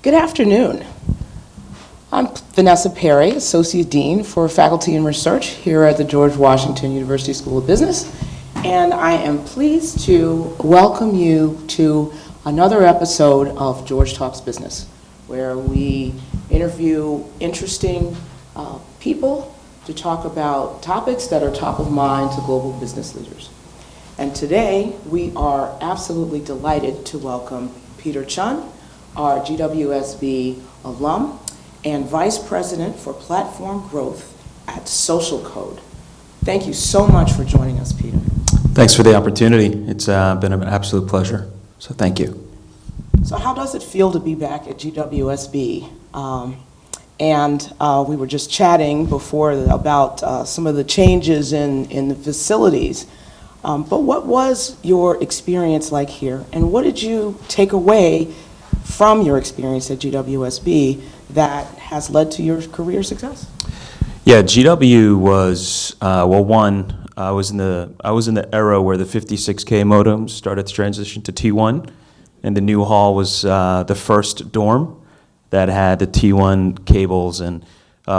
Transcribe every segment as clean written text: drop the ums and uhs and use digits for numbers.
Good afternoon. I'm Vanessa Perry, Associate Dean for Faculty and Research here at the George Washington University School of Business, and I am pleased to welcome you to another episode of George Talks Business, where we interview interesting people to talk about topics that are top of mind to global business leaders. And today, we are absolutely delighted to welcome Peter Chun, our GWSB alum and Vice President for Platform Growth at Social Code. Thank you so much for joining us, Peter. Thanks for the opportunity. It's been an absolute pleasure, so thank you. So how does it feel to be back at GWSB? We were just chatting before about some of the changes in the facilities. But what was your experience like here, and what did you take away from your experience at GWSB that has led to your career success? Yeah, GW was I was in the era where the 56K modems started to transition to T1, and the new hall was the first dorm that had the T1 cables, and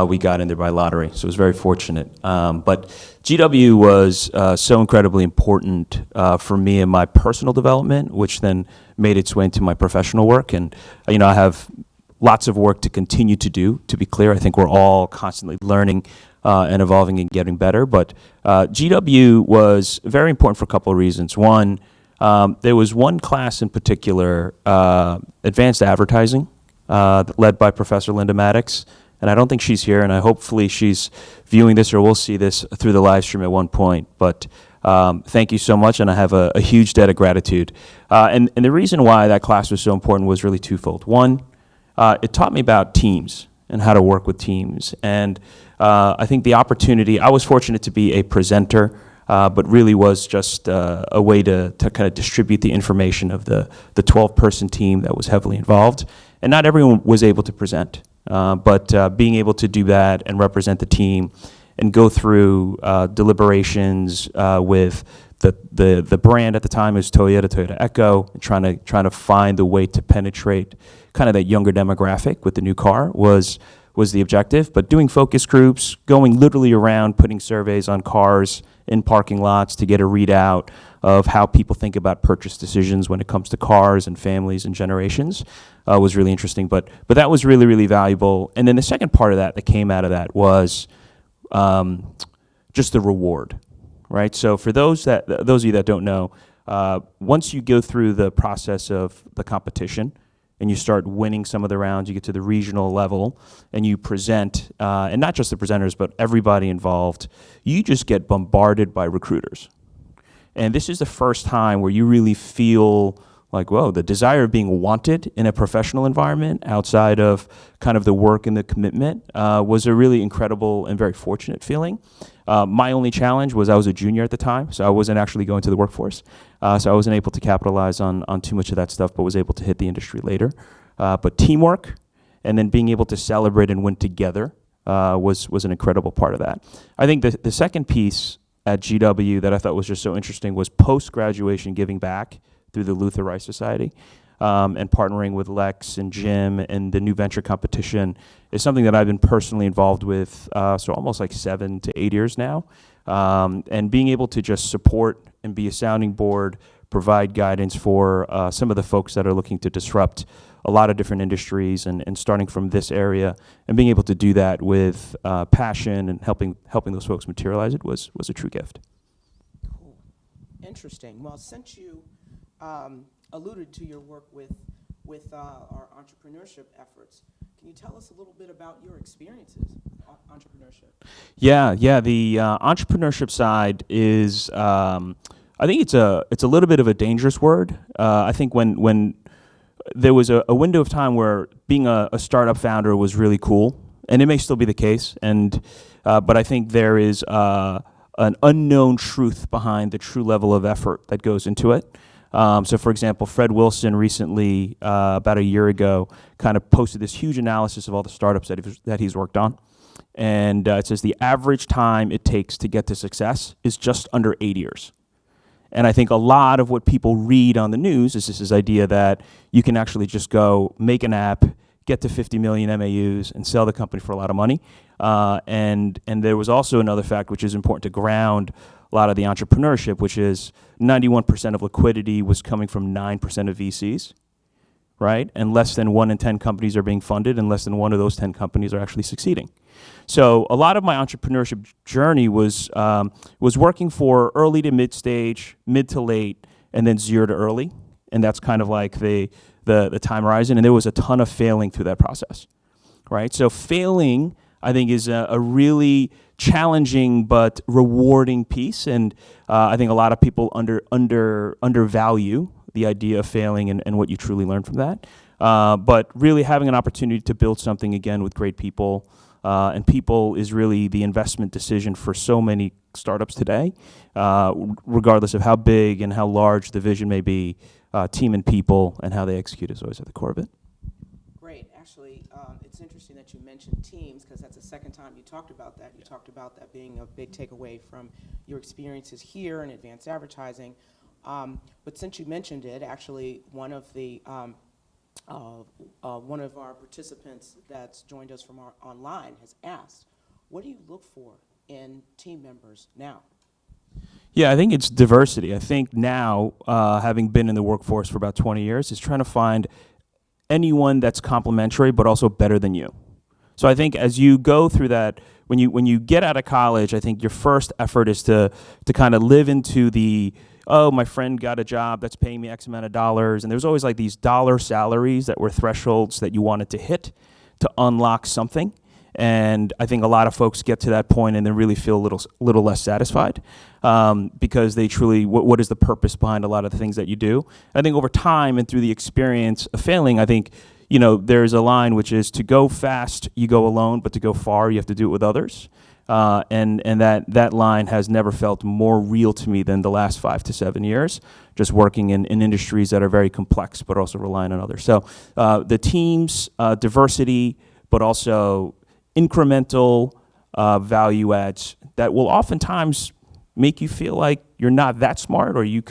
we got in there by lottery, so it was very fortunate. But GW was so incredibly important for me in my personal development, which then made its way into my professional work. And I have lots of work to continue to do. To be clear, I think we're all constantly learning and evolving and getting better. But GW was very important for a couple of reasons. One, there was one class in particular, advanced advertising, led by Professor Linda Maddox. And I don't think she's here, and hopefully she's viewing this or will see this through the live stream at one point. But thank you so much, and I have a huge debt of gratitude. And the reason why that class was so important was really twofold. One, it taught me about teams and how to work with teams. And I think the opportunity, I was fortunate to be a presenter, but really was just a way to kind of distribute the information of the 12-person team that was heavily involved. And not everyone was able to present. But being able to do that and represent the team and go through deliberations with the brand at the time is Toyota Echo, and trying to find the way to penetrate kind of that younger demographic with the new car was the objective. But doing focus groups, going literally around, putting surveys on cars in parking lots to get a readout of how people think about purchase decisions when it comes to cars and families and generations was really interesting. But that was really, really valuable. And then the second part of that came out of that was just the reward, right? So for those of you that don't know, once you go through the process of the competition and you start winning some of the rounds, you get to the regional level and you present, and not just the presenters, but everybody involved, you just get bombarded by recruiters. And this is the first time where you really feel like, whoa, the desire of being wanted in a professional environment outside of kind of the work and the commitment was a really incredible and very fortunate feeling. My only challenge was I was a junior at the time, so I wasn't actually going to the workforce. So I wasn't able to capitalize on too much of that stuff, but was able to hit the industry later. But teamwork and then being able to celebrate and win together was an incredible part of that. I think the second piece at GW that I thought was just so interesting was post-graduation giving back through the Luther Rice Society, and partnering with Lex and Jim and the new venture competition is something that I've been personally involved with, so almost like 7 to 8 years now. And being able to just support and be a sounding board, provide guidance for some of the folks that are looking to disrupt a lot of different industries and starting from this area and being able to do that with passion and helping those folks materialize it was a true gift. Cool. Interesting. Well, since you alluded to your work with our entrepreneurship efforts, can you tell us a little bit about your experiences on entrepreneurship? Yeah. The entrepreneurship side is, I think it's a little bit of a dangerous word. I think when there was a window of time where being a startup founder was really cool, and it may still be the case. But I think there is an unknown truth behind the true level of effort that goes into it. So, for example, Fred Wilson recently, about a year ago, kind of posted this huge analysis of all the startups that he's worked on. And it says the average time it takes to get to success is just under 8 years. And I think a lot of what people read on the news is this idea that you can actually just go make an app, get to 50 million MAUs, and sell the company for a lot of money. And there was also another fact which is important to ground a lot of the entrepreneurship, which is 91% of liquidity was coming from 9% of VCs, right? And less than 1 in 10 companies are being funded, and less than 1 of those 10 companies are actually succeeding. So a lot of my entrepreneurship journey was working for early to mid stage, mid to late, and then 0 to early. And that's kind of like the time horizon. And there was a ton of failing through that process, right? So failing, I think, is a really challenging but rewarding piece. And I think a lot of people undervalue the idea of failing and what you truly learn from that. But really having an opportunity to build something again with great people, and people is really the investment decision for so many startups today, regardless of how big and how large the vision may be. Team and people and how they execute is always at the core of it. Great. Actually, it's interesting that you mentioned teams, because that's the second time you talked about that. You talked about that being a big takeaway from your experiences here in advanced advertising. But since you mentioned it, actually, one of our participants that's joined us from our online has asked, what do you look for in team members now? Yeah, I think it's diversity. I think now, having been in the workforce for about 20 years, is trying to find anyone that's complementary but also better than you. So I think as you go through that, when you get out of college, I think your first effort is to kind of live into the, oh, my friend got a job that's paying me X amount of dollars, and there's always like these dollar salaries that were thresholds that you wanted to hit to unlock something. And I think a lot of folks get to that point and then really feel a little less satisfied, because they truly, what is the purpose behind a lot of the things that you do? I think over time and through the experience of failing, I think, there's a line which is, to go fast, you go alone, but to go far, you have to do it with others. And that line has never felt more real to me than the last 5 to 7 years, just working in industries that are very complex, but also relying on others. So the teams, diversity, but also incremental value adds that will oftentimes make you feel like you're not that smart, or you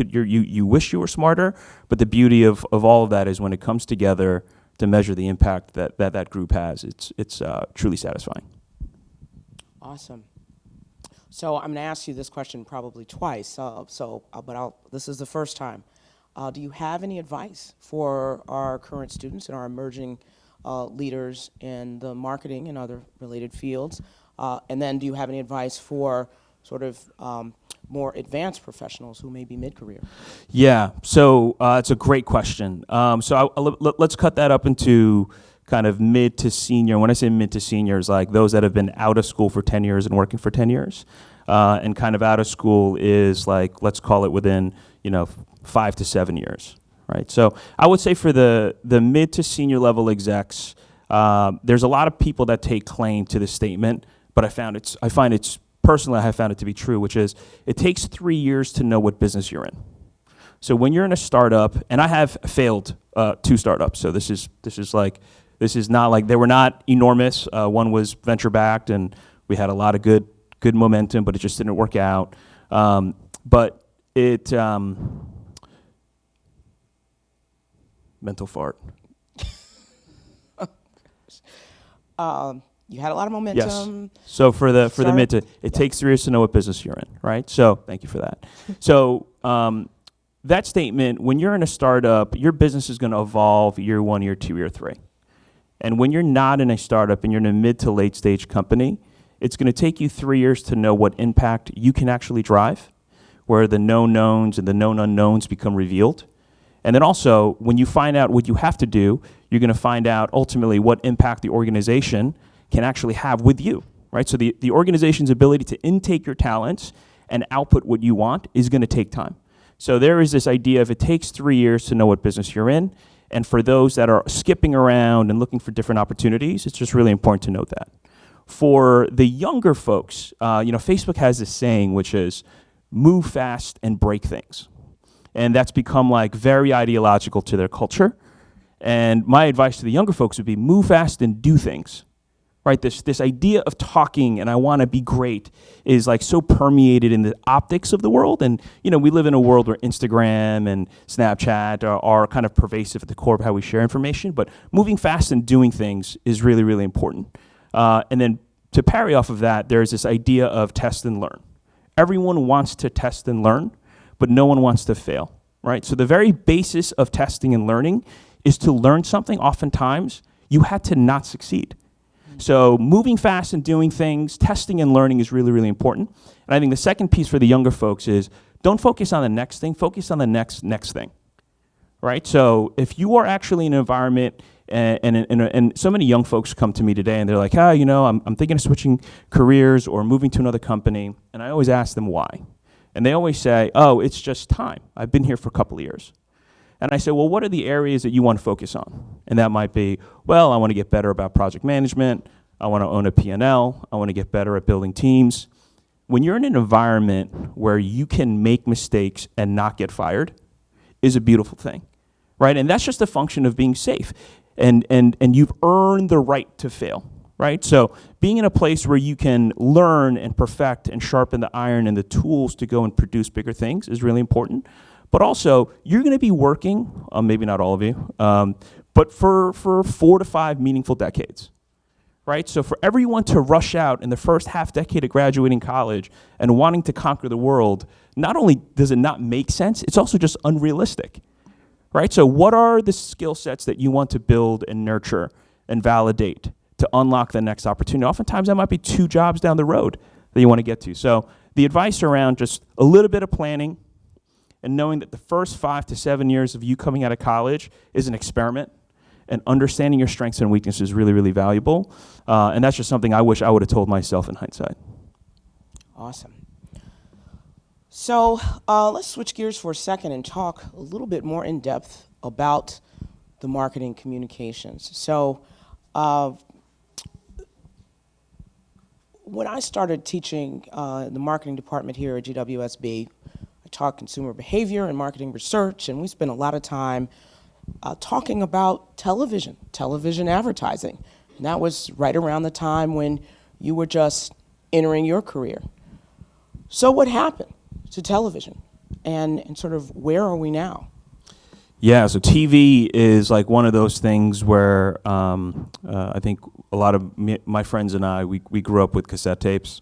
wish you were smarter. But the beauty of all of that is when it comes together to measure the impact that group has, it's truly satisfying. Awesome. So I'm going to ask you this question probably twice. This is the first time. Do you have any advice for our current students and our emerging leaders in the marketing and other related fields? And then do you have any advice for sort of more advanced professionals who may be mid-career? Yeah, so it's a great question. Let's cut that up into kind of mid to senior. When I say mid to senior, it's like those that have been out of school for 10 years and working for 10 years. And kind of out of school is like, let's call it within 5 to 7 years. Right, so I would say for the mid to senior level execs, there's a lot of people that take claim to this statement, but I find it's personally, I have found it to be true, which is it takes 3 years to know what business you're in. So when you're in a startup, and I have failed 2 startups, so this is not like, they were not enormous. One was venture backed, and we had a lot of good momentum, but it just didn't work out. Mental fart. You had a lot of momentum. Yes. So for the mid to, it takes 3 years to know what business you're in, right? So thank you for that. So that statement, when you're in a startup, your business is going to evolve year 1, year 2, year 3. And when you're not in a startup and you're in a mid to late stage company, it's going to take you 3 years to know what impact you can actually drive, where the known knowns and the known unknowns become revealed. And then also, when you find out what you have to do, you're going to find out ultimately what impact the organization can actually have with you, right? So the organization's ability to intake your talents and output what you want is going to take time. So there is this idea of it takes 3 years to know what business you're in. And for those that are skipping around and looking for different opportunities, it's just really important to note that. For the younger folks, Facebook has this saying, which is move fast and break things. And that's become like very ideological to their culture. And my advice to the younger folks would be move fast and do things, right? This idea of talking and I want to be great is like so permeated in the optics of the world. And, we live in a world where Instagram and Snapchat are kind of pervasive at the core of how we share information. But moving fast and doing things is really, really important. And then to parry off of that, there's this idea of test and learn. Everyone wants to test and learn, but no one wants to fail, right? So the very basis of testing and learning is to learn something. Oftentimes, you had to not succeed. So moving fast and doing things, testing and learning is really, really important. And I think the second piece for the younger folks is don't focus on the next thing, focus on the next thing, right? So if you are actually in an environment, and so many young folks come to me today and they're like, I'm thinking of switching careers or moving to another company. And I always ask them why. And they always say, oh, it's just time. I've been here for a couple of years. And I say, well, what are the areas that you want to focus on? And that might be, well, I want to get better about project management. I want to own a P&L. I want to get better at building teams. When you're in an environment where you can make mistakes and not get fired is a beautiful thing, right? And that's just a function of being safe. And you've earned the right to fail, right? So being in a place where you can learn and perfect and sharpen the iron and the tools to go and produce bigger things is really important. But also, you're going to be working, maybe not all of you, but for 4 to 5 meaningful decades, right? So for everyone to rush out in the first half decade of graduating college and wanting to conquer the world, not only does it not make sense, it's also just unrealistic, right? So what are the skill sets that you want to build and nurture and validate to unlock the next opportunity? Oftentimes, that might be 2 jobs down the road that you want to get to. So the advice around just a little bit of planning, and knowing that the first 5 to 7 years of you coming out of college is an experiment, and understanding your strengths and weaknesses is really, really valuable. And that's just something I wish I would have told myself in hindsight. Awesome. So let's switch gears for a second and talk a little bit more in depth about the marketing communications. So when I started teaching the marketing department here at GWSB, I taught consumer behavior and marketing research, and we spent a lot of time talking about television advertising. And that was right around the time when you were just entering your career. So what happened to television, and sort of where are we now? Yeah, so TV is like one of those things where I think a lot of my friends and I, we grew up with cassette tapes.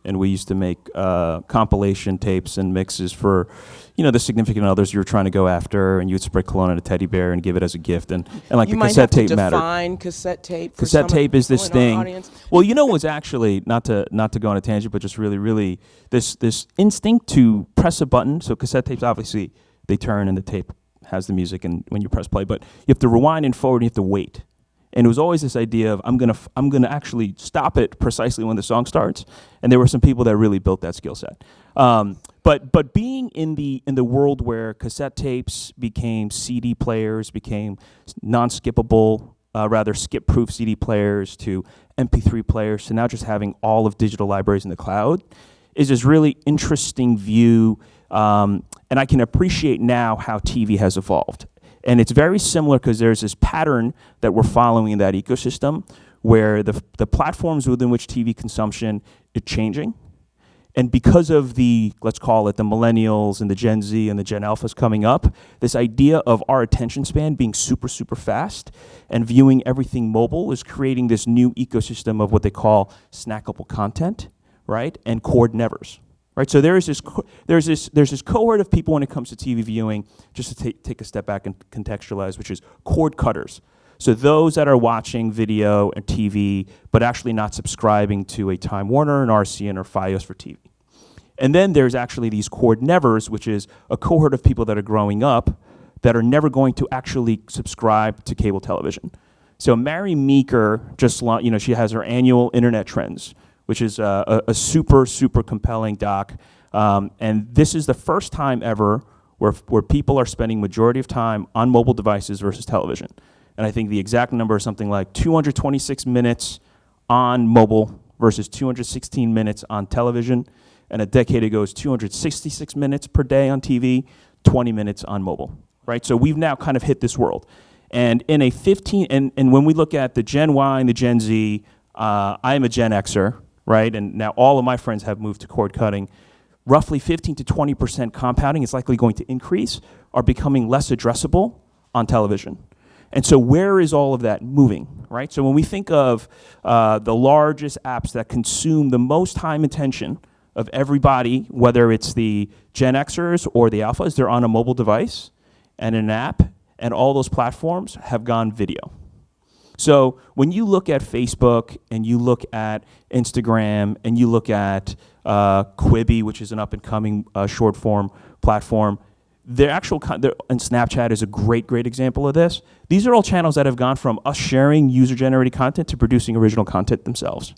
And we used to make compilation tapes and mixes for, the significant others you were trying to go after, and you'd spray cologne on a teddy bear and give it as a gift, and like the cassette tape mattered. You might have to define cassette tape. Cassette tape is this thing. Well, was actually not to go on a tangent, but just really this instinct to press a button. So cassette tapes, obviously, they turn and the tape has the music, and when you press play, but you have to rewind and forward, and you have to wait. And it was always this idea of I'm gonna actually stop it precisely when the song starts. And there were some people that really built that skill set. But being in the world where cassette tapes became CD players, became non-skippable, rather skip-proof CD players, to MP3 players, to now just having all of digital libraries in the cloud, is this really interesting view. And I can appreciate now how TV has evolved. And it's very similar because there's this pattern that we're following in that ecosystem where the platforms within which TV consumption is changing. And because of let's call it the millennials and the Gen Z and the Gen Alphas coming up, this idea of our attention span being super, super fast and viewing everything mobile is creating this new ecosystem of what they call snackable content, right? And cord nevers. Right, so there's this cohort of people when it comes to TV viewing, just to take a step back and contextualize, which is cord cutters. So those that are watching video and TV, but actually not subscribing to a Time Warner, an RCN, or Fios for TV. And then there's actually these cord nevers, which is a cohort of people that are growing up that are never going to actually subscribe to cable television. So Mary Meeker just, she has her annual Internet Trends, which is a super, super compelling doc. And this is the first time ever where people are spending majority of time on mobile devices versus television. And I think the exact number is something like 226 minutes on mobile versus 216 minutes on television. And a decade ago, it was 266 minutes per day on TV, 20 minutes on mobile, right? So we've now kind of hit this world. And in a 15, and when we look at the Gen Y and the Gen Z, I am a Gen Xer, right? And now all of my friends have moved to cord cutting. Roughly 15 to 20% compounding is likely going to increase, are becoming less addressable on television. And so where is all of that moving, right? So when we think of the largest apps that consume the most time and attention of everybody, whether it's the Gen Xers or the Alphas, they're on a mobile device and an app, and all those platforms have gone video. So when you look at Facebook and you look at Instagram and you look at Quibi, which is an up-and-coming short form platform, their actual and Snapchat is a great example of this. These are all channels that have gone from us sharing user-generated content to producing original content themselves.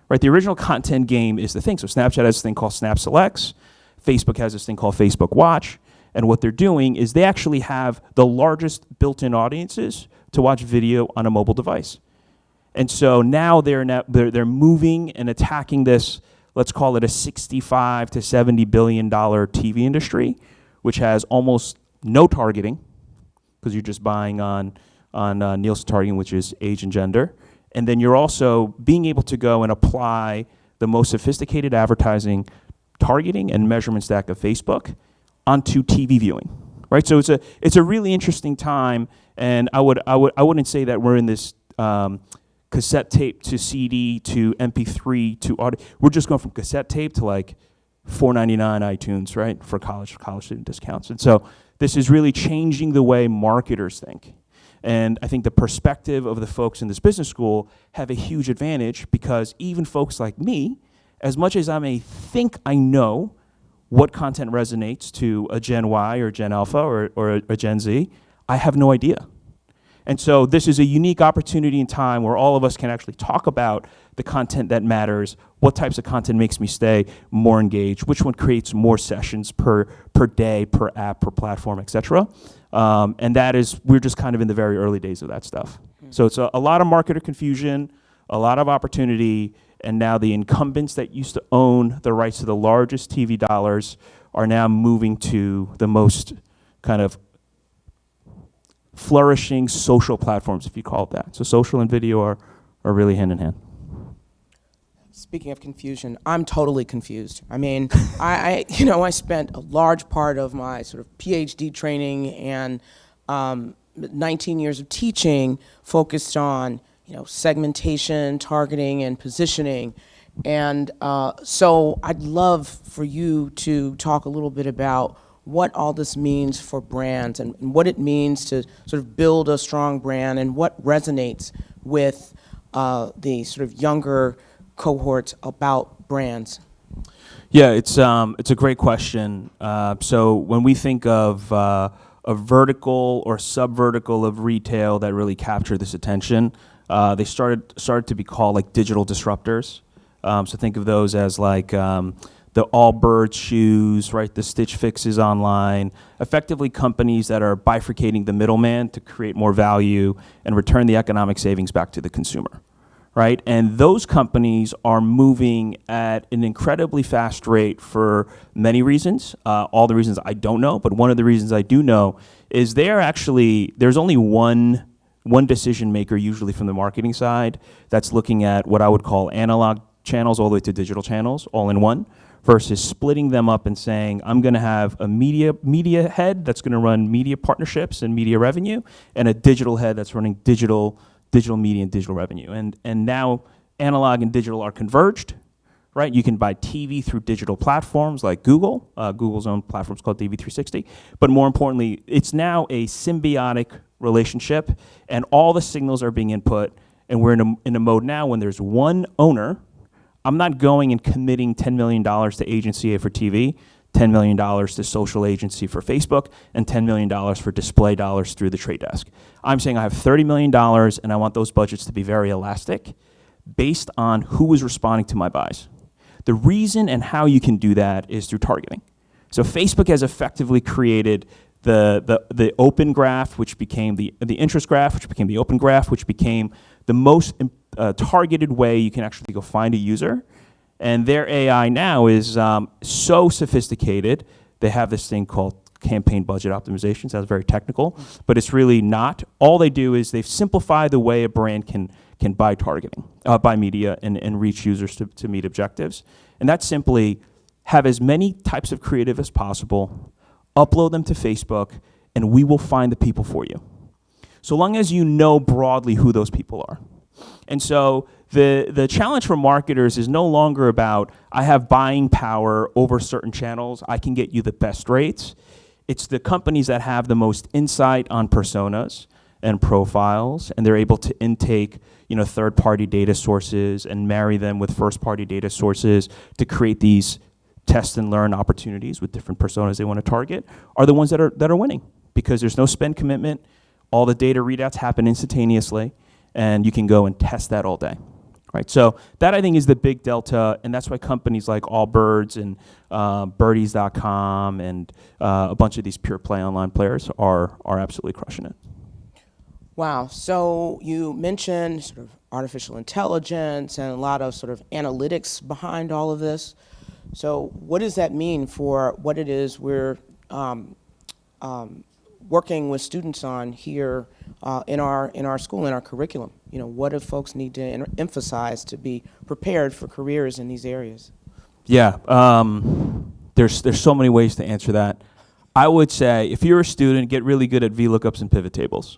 Right, the original content game is the thing. So Snapchat has this thing called Snap Selects. Facebook has this thing called Facebook Watch. And what they're doing is they actually have the largest built-in audiences to watch video on a mobile device. And so now they're moving and attacking this, let's call it a $65 to $70 billion TV industry, which has almost no targeting, because you're just buying on Nielsen targeting, which is age and gender. And then you're also being able to go and apply the most sophisticated advertising targeting and measurement stack of Facebook onto TV viewing, right? So it's a really interesting time, and I wouldn't say that we're in this cassette tape to CD to MP3 to audio. We're just going from cassette tape to like $4.99 iTunes, right, for college student discounts. And so this is really changing the way marketers think. And I think the perspective of the folks in this business school have a huge advantage, because even folks like me, as much as I may think I know what content resonates to a Gen Y or Gen Alpha or a Gen Z, I have no idea. And so this is a unique opportunity in time where all of us can actually talk about the content that matters, what types of content makes me stay more engaged, which one creates more sessions per day, per app, per platform, et cetera. And we're just kind of in the very early days of that stuff. So it's a lot of marketer confusion, a lot of opportunity, and now the incumbents that used to own the rights to the largest TV dollars are now moving to the most kind of flourishing social platforms, if you call it that. So social and video are really hand in hand. Speaking of confusion, I'm totally confused. I mean, I spent a large part of my sort of PhD training and 19 years of teaching focused on, segmentation, targeting, and positioning. And so I'd love for you to talk a little bit about what all this means for brands and what it means to sort of build a strong brand and what resonates with the sort of younger cohorts about brands. Yeah, it's a great question. So when we think of a vertical or sub-vertical of retail that really capture this attention, they started to be called like digital disruptors. So think of those as like the Allbirds shoes, right? The Stitch Fixes online, effectively companies that are bifurcating the middleman to create more value and return the economic savings back to the consumer, right? And those companies are moving at an incredibly fast rate for many reasons. All the reasons I don't know, but one of the reasons I do know is there's only one decision maker usually from the marketing side that's looking at what I would call analog channels all the way to digital channels all in one, versus splitting them up and saying, I'm going to have a media head that's going to run media partnerships and media revenue, and a digital head that's running digital media and digital revenue. And now analog and digital are converged, right? You can buy TV through digital platforms like Google. Google's own platform is called DV360. But more importantly, it's now a symbiotic relationship, and all the signals are being input, and we're in a mode now when there's one owner. I'm not going and committing $10 million to agency A for TV, $10 million to social agency for Facebook, and $10 million for display dollars through the trade desk. I'm saying I have $30 million, and I want those budgets to be very elastic based on who is responding to my buys. The reason and how you can do that is through targeting. So Facebook has effectively created the open graph, which became the interest graph, which became the open graph, which became the most targeted way you can actually go find a user. And their AI now is so sophisticated, they have this thing called campaign budget optimization. Sounds very technical, but it's really not. All they do is they've simplified the way a brand can buy targeting, buy media, and reach users to meet objectives. And that's simply have as many types of creative as possible, upload them to Facebook, and we will find the people for you. So long as you know broadly who those people are. And so the challenge for marketers is no longer about, I have buying power over certain channels, I can get you the best rates. It's the companies that have the most insight on personas and profiles, and they're able to intake, third-party data sources and marry them with first-party data sources to create these test and learn opportunities with different personas they want to target, are the ones that are winning, because there's no spend commitment. All the data readouts happen instantaneously, and you can go and test that all day. Right, so that I think is the big delta, and that's why companies like Allbirds and Birdies.com and a bunch of these pure play online players are absolutely crushing it. Wow. So you mentioned sort of artificial intelligence and a lot of sort of analytics behind all of this. So what does that mean for what it is we're working with students on here in our school, in our curriculum? What do folks need to emphasize to be prepared for careers in these areas? Yeah, there's so many ways to answer that. I would say if you're a student, get really good at VLOOKUPs and pivot tables,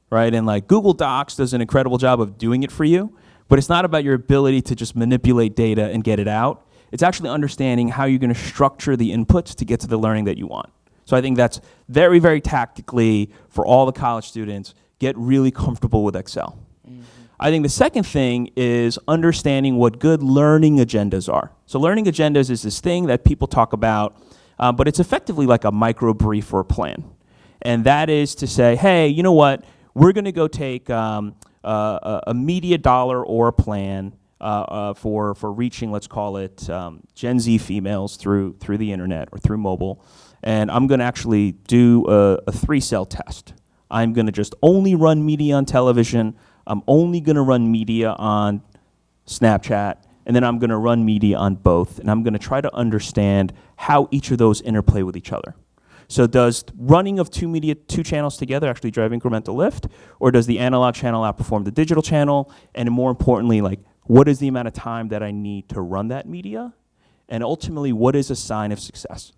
right? And like Google Docs does an incredible job of doing it for you, but it's not about your ability to just manipulate data and get it out. It's actually understanding how you're going to structure the inputs to get to the learning that you want. So I think that's very, very tactically for all the college students, get really comfortable with Excel. Mm-hmm. I think the second thing is understanding what good learning agendas are. So learning agendas is this thing that people talk about, but it's effectively like a micro brief or a plan. And that is to say, hey, you know what? We're going to go take a media dollar or a plan for reaching, let's call it Gen Z females through the internet or through mobile. And I'm going to actually do a 3-cell test. I'm going to just only run media on television. I'm only going to run media on Snapchat. And then I'm going to run media on both. And I'm going to try to understand how each of those interplay with each other. So does running of two channels together actually drive incremental lift? Or does the analog channel outperform the digital channel? And more importantly, like, what is the amount of time that I need to run that media? And ultimately, what is a sign of success?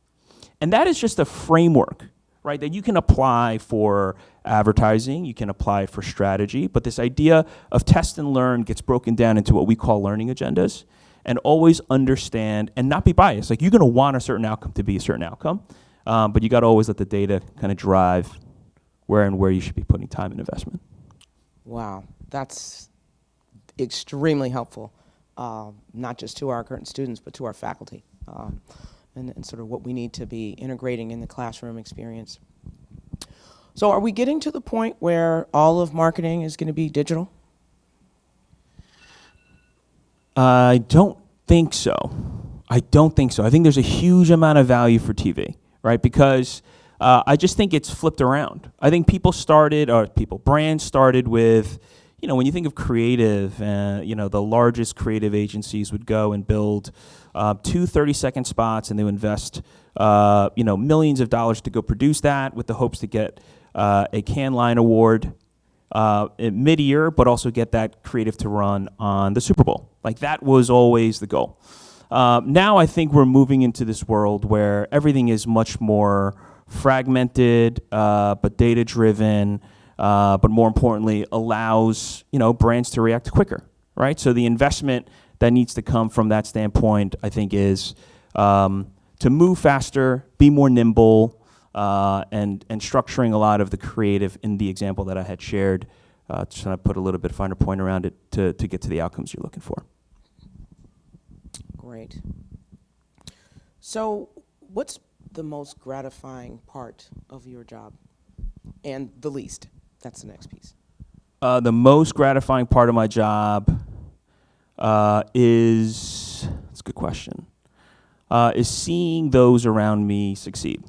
And that is just a framework, right, that you can apply for advertising, you can apply it for strategy, but this idea of test and learn gets broken down into what we call learning agendas, and always understand and not be biased. Like, you're going to want a certain outcome to be a certain outcome, but you got to always let the data kind of drive where you should be putting time and investment. Wow, that's extremely helpful, not just to our current students, but to our faculty. And sort of what we need to be integrating in the classroom experience. So are we getting to the point where all of marketing is going to be digital? I don't think so. I think there's a huge amount of value for TV, right? Because I just think it's flipped around. I think brands started with, when you think of creative, the largest creative agencies would go and build 2 30-second spots, and they would invest, millions of dollars to go produce that with the hopes to get a Cannes Lion Award mid-year, but also get that creative to run on the Super Bowl. Like, that was always the goal. Now I think we're moving into this world where everything is much more fragmented, but data-driven, but more importantly, allows brands to react quicker, right? So the investment that needs to come from that standpoint, I think, is to move faster, be more nimble, and structuring a lot of the creative in the example that I had shared, just trying to put a little bit finer point around it to get to the outcomes you're looking for. Great. So what's the most gratifying part of your job? And the least? That's the next piece. The most gratifying part of my job that's a good question, is seeing those around me succeed.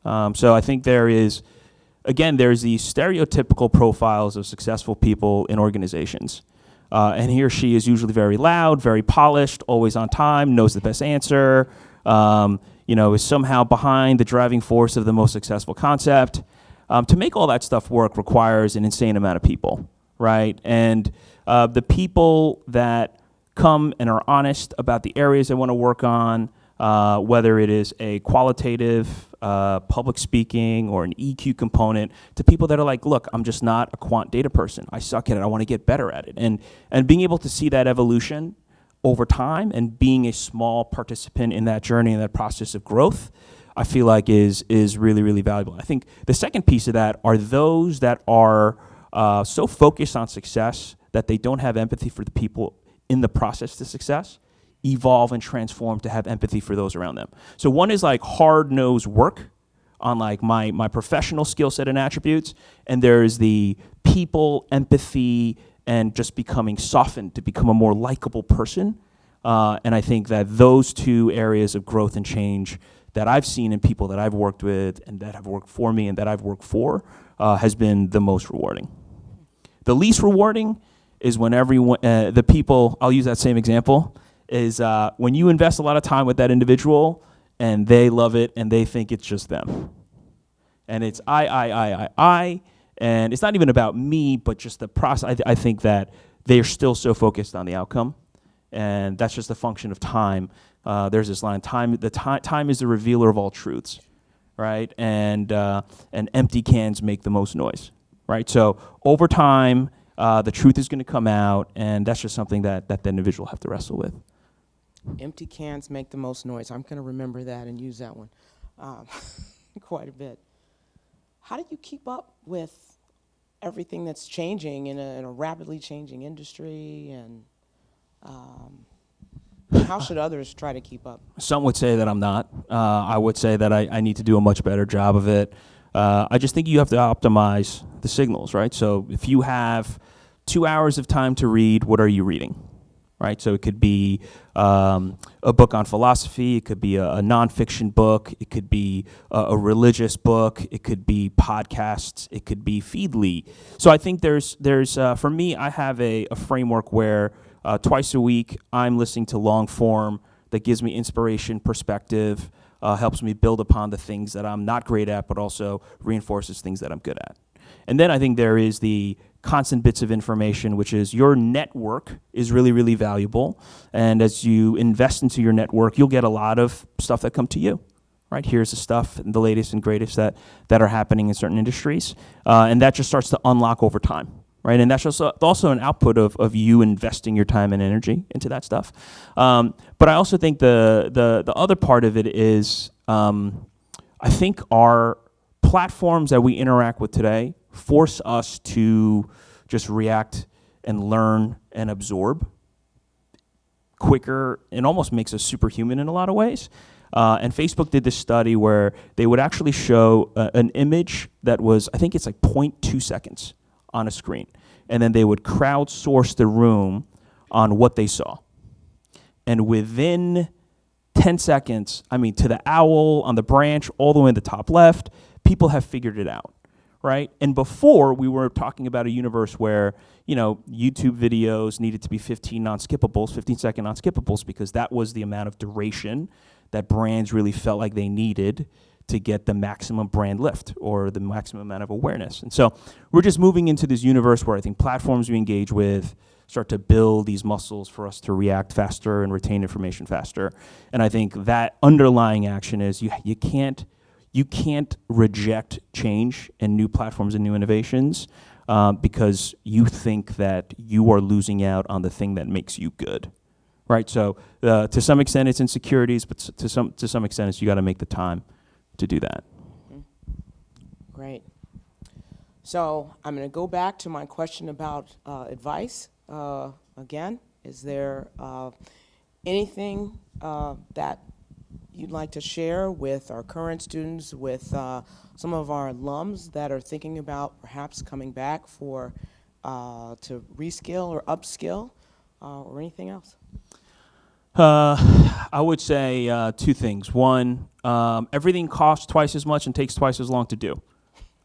So I think there's these stereotypical profiles of successful people in organizations. And he or she is usually very loud, very polished, always on time, knows the best answer, is somehow behind the driving force of the most successful concept. To make all that stuff work requires an insane amount of people, right? And the people that come and are honest about the areas they want to work on, whether it is a qualitative public speaking or an EQ component, to people that are like, look, I'm just not a quant data person. I suck at it. I want to get better at it. And being able to see that evolution over time and being a small participant in that journey and that process of growth, I feel like is really, really valuable. I think the second piece of that are those that are so focused on success that they don't have empathy for the people in the process to success, evolve and transform to have empathy for those around them. So one is like hard-nosed work on like my professional skill set and attributes, and there's the people, empathy, and just becoming softened to become a more likable person. And I think that those two areas of growth and change that I've seen in people that I've worked with and that have worked for me and that I've worked for has been the most rewarding. The least rewarding is when everyone, the people, I'll use that same example, is when you invest a lot of time with that individual and they love it and they think it's just them. And it's I, and it's not even about me, but just the process. I think that they're still so focused on the outcome, and that's just a function of time. There's this line, time is the revealer of all truths, right? And empty cans make the most noise, right? So over time, the truth is going to come out, and that's just something that the individual have to wrestle with. Empty cans make the most noise. I'm going to remember that and use that one quite a bit. How do you keep up with everything that's changing in a rapidly changing industry, and how should others try to keep up? Some would say that I'm not. I would say that I need to do a much better job of it. I just think you have to optimize the signals, right? So if you have 2 hours of time to read, what are you reading? Right, so it could be a book on philosophy, it could be a nonfiction book, it could be a religious book, it could be podcasts, it could be Feedly. So I think there's for me, I have a framework where twice a week I'm listening to long form that gives me inspiration, perspective, helps me build upon the things that I'm not great at, but also reinforces things that I'm good at. And then I think there is the constant bits of information, which is your network is really, really valuable. And as you invest into your network, you'll get a lot of stuff that come to you, right? Here's the stuff, the latest and greatest that are happening in certain industries. And that just starts to unlock over time, right? And that's just also an output of you investing your time and energy into that stuff. But I also think the other part of it is I think our platforms that we interact with today force us to just react and learn and absorb quicker, and almost makes us superhuman in a lot of ways. And Facebook did this study where they would actually show an image that was, I think it's like 0.2 seconds on a screen. And then they would crowdsource the room on what they saw. And within 10 seconds, I mean, to the owl on the branch, all the way in the top left, people have figured it out, right? And before, we were talking about a universe where, YouTube videos needed to be 15-second non-skippables, because that was the amount of duration that brands really felt like they needed to get the maximum brand lift or the maximum amount of awareness. And so we're just moving into this universe where I think platforms we engage with start to build these muscles for us to react faster and retain information faster. And I think that underlying action is you can't reject change and new platforms and new innovations because you think that you are losing out on the thing that makes you good, right? So to some extent it's insecurities, but to some extent it's you got to make the time to do that. Great. So I'm going to go back to my question about advice. Again, is there anything that you'd like to share with our current students, with some of our alums that are thinking about perhaps coming back to reskill or upskill, or anything else? I would say two things. One, everything costs twice as much and takes twice as long to do.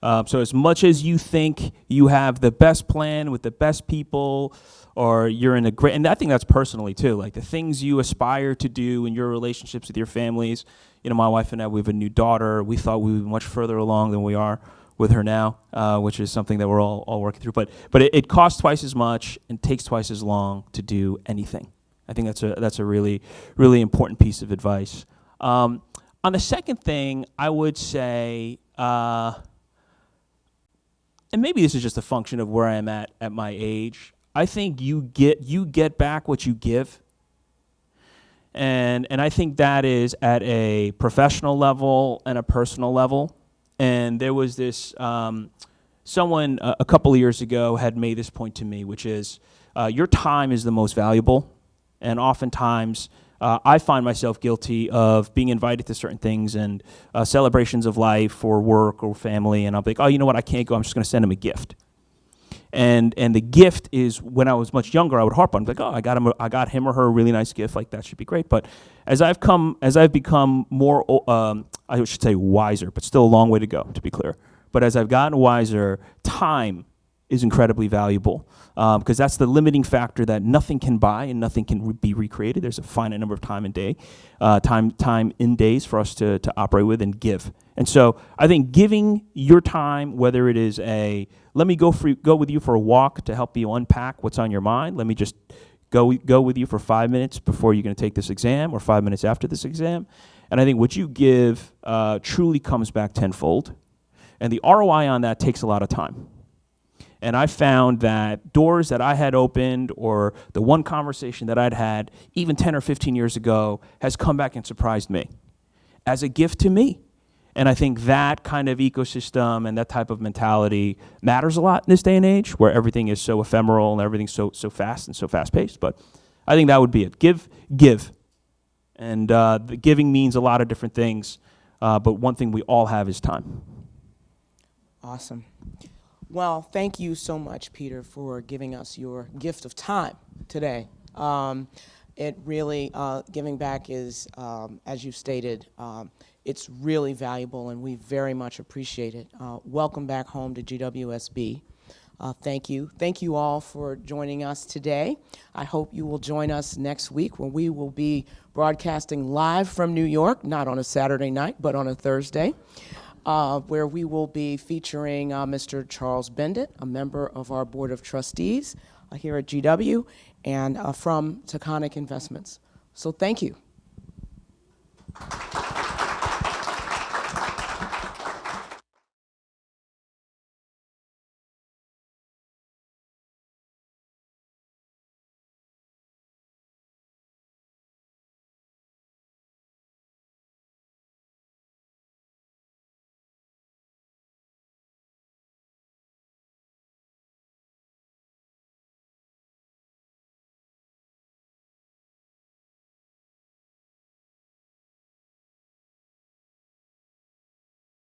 So as much as you think you have the best plan with the best people, or you're in a great, and I think that's personally too, like the things you aspire to do in your relationships with your families, my wife and I, we have a new daughter. We thought we would be much further along than we are with her now, which is something that we're all working through. But it costs twice as much and takes twice as long to do anything. I think that's a really, really important piece of advice. On the second thing, I would say, and maybe this is just a function of where I am at my age, I think you get back what you give. And I think that is at a professional level and a personal level. And there was this, someone a couple of years ago had made this point to me, which is your time is the most valuable. And oftentimes I find myself guilty of being invited to certain things and celebrations of life or work or family. And I'll be like, oh, you know what, I can't go. I'm just going to send him a gift. And the gift is, when I was much younger, I would harp on, like, oh, I got him or her a really nice gift, like that should be great. But as I've become more, I should say wiser, but still a long way to go, to be clear. But as I've gotten wiser, time is incredibly valuable, because that's the limiting factor that nothing can buy and nothing can be recreated. There's a finite number of time in days for us to operate with and give. And so I think giving your time, whether it is let me go with you for a walk to help you unpack what's on your mind. Let me just go with you for 5 minutes before you're going to take this exam, or 5 minutes after this exam. And I think what you give truly comes back tenfold. And the ROI on that takes a lot of time. And I found that doors that I had opened, or the one conversation that I'd had even 10 or 15 years ago, has come back and surprised me as a gift to me. And I think that kind of ecosystem and that type of mentality matters a lot in this day and age, where everything is so ephemeral and everything's so fast and so fast-paced. But I think that would be it. Give. And the giving means a lot of different things, but one thing we all have is time. Awesome. Well, thank you so much, Peter, for giving us your gift of time today. It really, giving back is, as you stated, it's really valuable, and we very much appreciate it. Welcome back home to GWSB. Thank you. Thank you all for joining us today. I hope you will join us next week, when we will be broadcasting live from New York, not on a Saturday night, but on a Thursday, where we will be featuring Mr. Charles Bendit, a member of our Board of Trustees here at GW, and from Taconic Investments. So thank you.